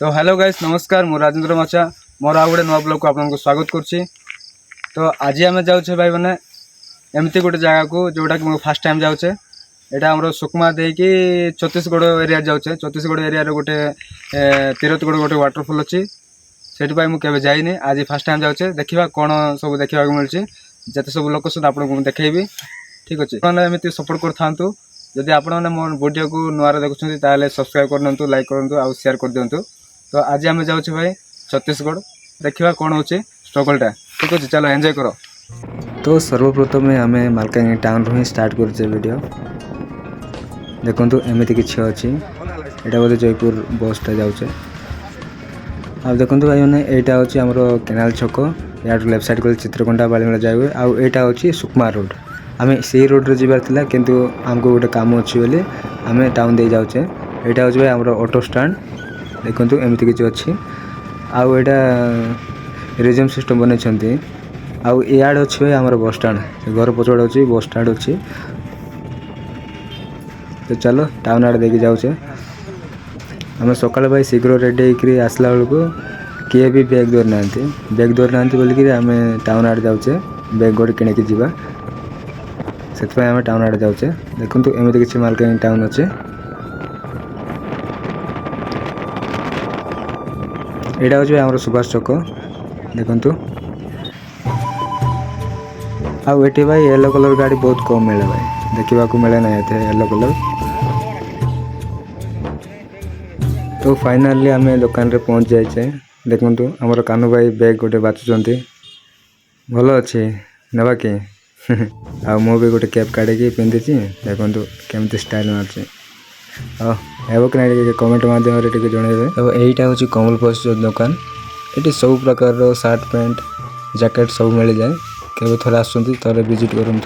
तो hello guys नमस्कार मो राजेंद्र माचा मोर आउ गोटे नुआ ब्लॉग को आपको स्वागत करुच्ची। तो आज आम जाऊे भाई मैंने एमती गोटे जगह को जोटा कि फास्ट टाइम जाऊे यहाँ आम सुकमा देकी छत्तीसगढ़ एरिया जाऊे। छत्तीसगढ़ एरिया गोटे तीरथगढ़ गोटे वाटरफॉल अच्छी से मुझे जाइनी आज फास्ट टाइम जाऊे देखा कौन सब देखा मिलूँ जिते सब लोकेशन आपको देखी ठीक अच्छे एमती सपोर्ट कर था। जदि आपने मो वीडियो को नुआ देखुं सब्सक्राइब करनी लाइक करूँ आउ शेयर कर दिंतु। तो आज आम जाऊे भाई छत्तीसगढ़ देखा कौन हो स्ट्रगलटा ठीक अच्छे चलो एंजॉय करो। तो सर्वप्रथम आम मालकानगिरी टाउन रू ही स्टार्ट करुचे वीडियो देखु एमती किसी अच्छी यहाँ बोधे जयपुर बसटा जाऊे आ देखो भाई मैंने यहाँ हूँ आमर केनाल छक या लेफ्ट साइड को चित्रकोंडा बालीमेला जाए आईटा हूँ सुकमा रोड आम से रोड रे जीवार थिला किंतु आमको गोटे काम अच्छी बोली आम टाउन दे जाऊे। यहाँ हूँ भाई आमर ऑटो स्टैंड देखु एमती किसी अच्छी आउ यहाँ रिजर्व सिस्टम बनई आउ इयाड़ अच्छी भाई आमर बस स्टैंड घर पछड़ अच्छी बस स्टैंड अच्छी। तो चलो टाउन आड़े देखिए जाऊे आम सकाल भाई शीघ्र रेडी होकर आसला बेलू किए भी बैग धरी ना बोलिक आम टाउन आड़े जाऊे बैग गोटे किणिकी जावा से आम टाउन आड़े जाऊे देखु एमती किसी मालकानगिरी टाउन अच्छे। यहाँ हूँ आम सुभाष चक देखु आठी भाई येलो कलर गाड़ी बहुत कम मिले भाई देखा मिले ना ये येलो कलर। तो फाइनाली आम दुकान रे पहुँच जाए देखु आमर कानू भाई बैग गोटे बाचुंट भल अच्छे नेबा कि आ मु भी गोटे कैप काढ़ी पिंधि देखु केमती स्टाइल मार्च हेब कि ना कमेंट मध्यम जनइबे। तो यहीटा हूँ कमल बस दुकान ये सब प्रकार सार्ट पैंट जैकेट सब मिल जाए केवे थोड़े आसुँच थोड़े विजिट करूँ।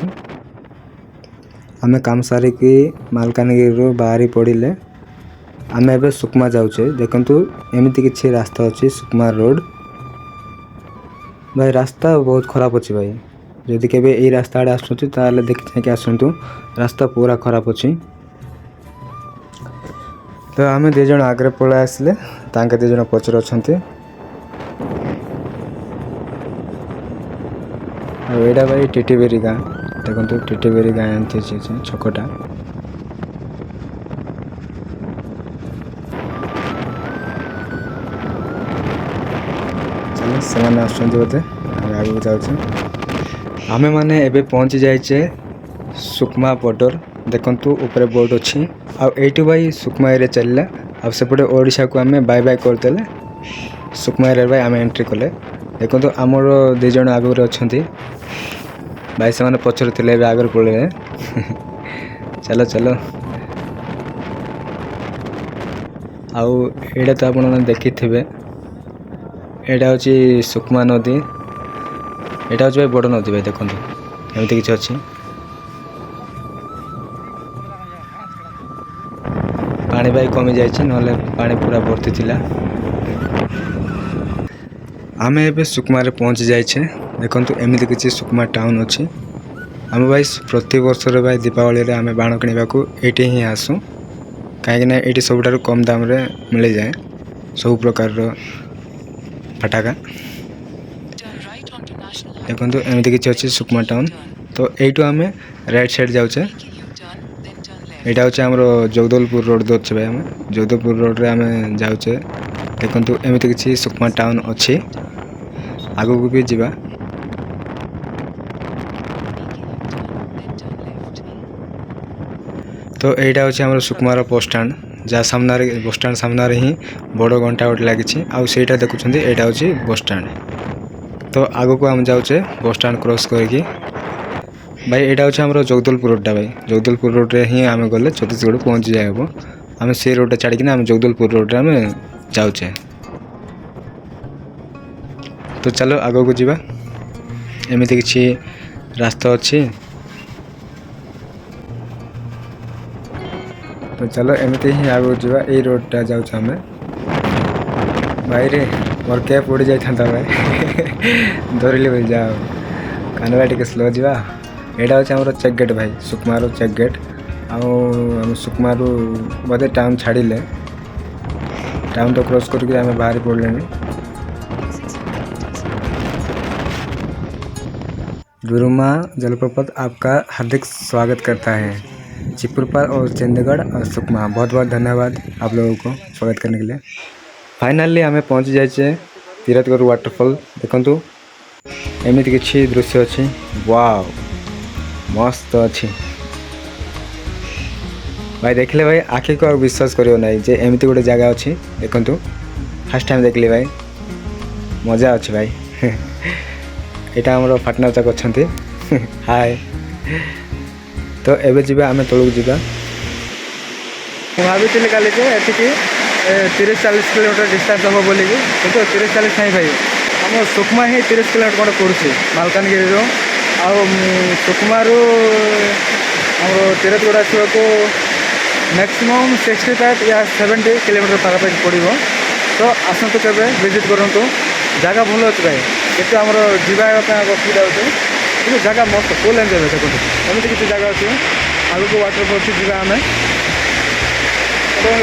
आम काम सारिकी मालकानगिरी बाहरी पड़े आम ए सुकमा जाऊे देखु एमती किसी रास्ता अच्छी सुकमा रोड भाई रास्ता बहुत खराब अच्छी भाई जदि केवे यही रास्ता आड़े आसुँच ताले देखी चाहिए आसतु रास्ता पूरा खराब अच्छी। तो आम दीज आगे पलि आसिले तांके दीज पचर अच्छा एटा भाई टिटीबेरी गाँ देखो टिटीबेरी गाँ एमती छकटा चलो से बोधे आगे जाऊे आमे मैंने एबे पहुँची जाइए सुकमा बॉर्डर देखु ऊपर बोर्ड अच्छी आईटी भाई सुकमा एरिया चलला आपटे ओडिशा को आम बाय बाय करदे सुकमा एरिया भाई आम एंट्री कले देखो आमर दीज आगे अच्छा भाई से पचर थे आगे पड़े चलो चलो आउ एटा तो आप देखी थे यहाँ हूँ सुकमा नदी यहाँ हूँ भाई बड़ नदी भाई देखो एमती किसी अच्छी पानी भाई कमी जाइए ना पानी पूरा भर्ती थिला। आम ए सुकमा रे पहुँची जाइए देखु एमती किसी सुकमा टाउन अच्छी आम भाई प्रति वर्ष भाई दीपावली रे आम बाण किणवा ये ही आसू कहीं ये सबुठ कम दाम रे मिल जाए सब प्रकार पटाका देखु एमती किसी अच्छी सुकमा टाउन। तो यू आम राइट साइड जाऊे यहाँ हूँ आमर जगदलपुर रोड अच्छे भाई आम जगदलपुर रोड रे आम जाऊे देखु एमती किसी सुकमा टाउन अच्छी आगू को भी जीवा। तो यहाँ हूँ आमर सुकमार बस स्टैंड जहाँ सामने बस स्टैंड सामने ही बड़ घंटा गोटे लगी आईटा देखुं यहाँ हूँ बस स्टैंड। तो आगू को आम जाऊे बस स्टैंड क्रॉस करके भाई यहाँ हूँ आमर जगदलपुर रोडटा भाई जगदलपुर रोड रे ही आम गले छत्तीसगढ़ पहुँची जाए हम आम से रोड छाड़ी आम जगदलपुर रोड रे आम जाऊे। तो चलो आगो को जीवा एमती किसी रास्ता अच्छी तो चलो एमती ही आगो जीवा ये रोडटा जाऊँ आम भाई रे मोर कैप उड़ी जाता भाई धरली भाई जाओ कान भाई टे स्लो जावा। यहाँ हूँ आमर चेक गेट भाई सुकमार चेक गेट आम सुकमारू बोधे टाउन छाड़िले टाउन तो क्रॉस करके आम बाहर पड़े दुरुमा जलप्रपात आपका हार्दिक स्वागत करता है। चिपुरपाल और चंडीगढ़ और सुकमा बहुत बहुत धन्यवाद आप लोगों को स्वागत करने के लिए। फाइनाली आम पहुँच जाए तीरथगढ़ वाटरफॉल। देखु एमती किसी दृश्य अच्छी वाव मस्त अच्छी भाई देखले भाई आखि को विश्वास करियो नहीं जे एमती गोटे जगह अच्छी। देखु फास्ट टाइम देखली भाई मजा अच्छी भाई यहाँ आमर पार्टनर जाक अच्छा हाय। तो एबे जीवा आम तौक जा भाभी काली एटिकी 30-40 किलोमीटर डिस्टेंस हम बोलिक तो 30-40 नहीं भाई आम सुकमा ही 30 किलोमीटर खंडे पड़ुଛି मालकानगिरी आउ सुकमारू आम तीरथगढ़ आसवाक मैक्सिमम 65 या 70 किलोमीटर पाखापाखि पड़ो। तो आसतु केवे विजिट करूँ जगह भल अच्छे भाई कितने आमर जावाई असुविधा होती कि जगह मस्त फुल एंजय देखो एमती किसी जगह अच्छे आगे वाटरफॉल अच्छी जा आम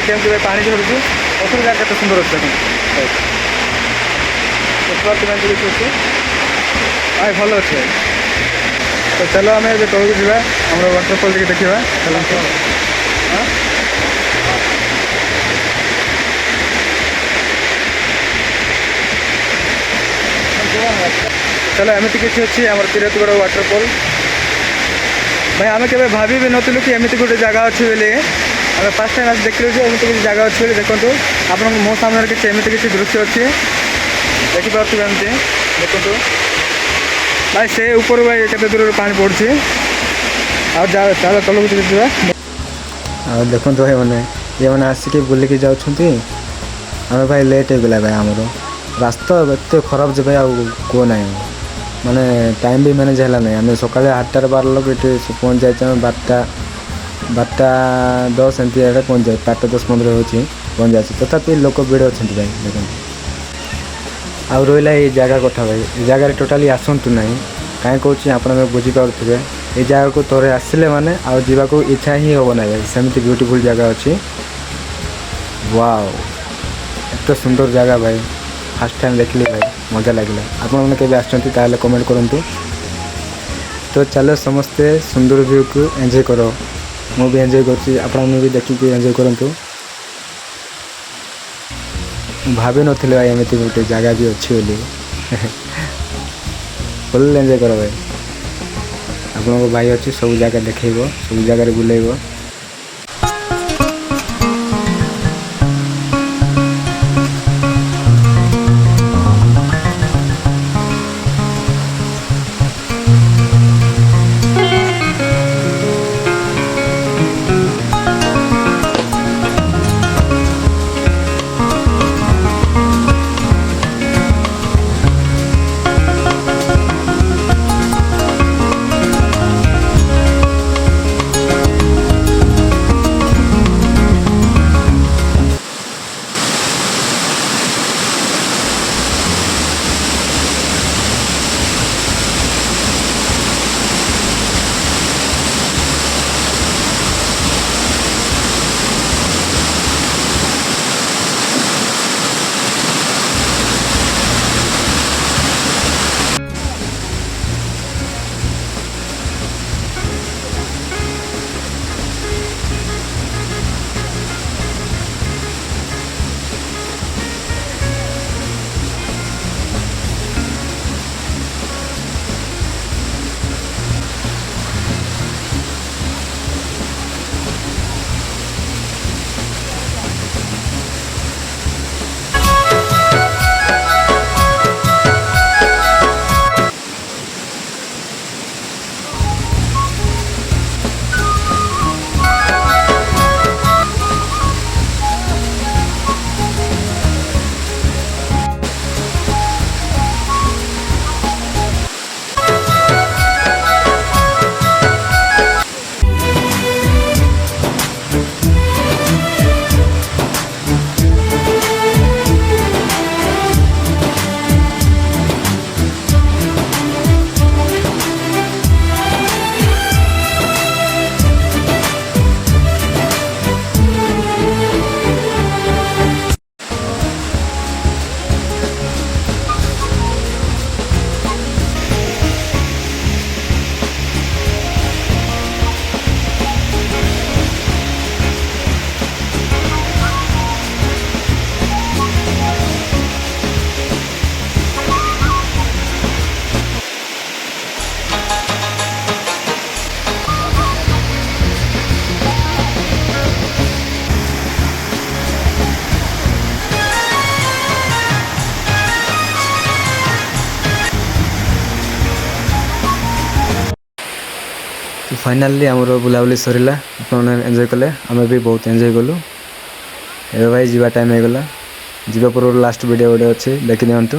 केमती भाई पानी झड़ू पथर जगह केते सुंदर अच्छे किसी अच्छे भाई भल अच्छे। तो चलो आम तौक जा वाटरफॉल देखा चलो चलो एमती किसी अच्छी आम तीरथगढ़ वाटरफॉल भाई आम के भाभी भी नुँ कि एमती गोटे जगह अच्छी बोली आम फास्ट टाइम आज देखिलु एमती किसी जगह अच्छी देखो आप मो सामने किसी एमती किसी दृश्य अच्छी देखिपे एमती देखो भाई से ऊपर भाई केते दूर पानी पड़ुଛି चलो तलक जा देखो भाई मैंने ये मैंने आसिक बुलिकी जाऊँगी आम भाई लेट हो गला भाई आमर रास्ता एत खराब जे भाई कह ना माने टाइम भी मैनेज है ना आम सका 8टार 12 लोग ये पहुँच जाए 12:10 एमती पहुँच जाए 8:10-15 हो पहुँच जाए तथापि लोक भिड़ अच्छा भाई देखो आउ रहा ये जगह कथा भाई ये जगह टोटाली आसतु ना कहीं कौन आप बुझीपे ये जगह को थोड़े आसिले माने आउ जावाक इच्छा ही हम ना भाई सेमती ब्यूटीफुल जगह अच्छी वाव एत सुंदर जगह भाई फास्ट टाइम देखली भाई मजा लगे आपने केबे आछंती ताले कमेंट करंतु। तो चलो समस्ते सुंदर व्यू को एंजॉय करो मु भी एंजॉय करछि आपन भी देखि एंजॉय करंतु। भाभी नथिले भाई एमती गोटे जगह भी अच्छी बोली फुल एंजॉय करो भाई आपन भाई अच्छी सब जगह देखो सब जगह बुलेब। फाइनाली आमर बुलाबुली सरला आपने एंजॉय कले आम भी बहुत एंजॉय कलु ए भाई जीवा टाइम हो गला जीवा पूर्व लास्ट वीडियो गोटे अच्छे देखी दिंतु।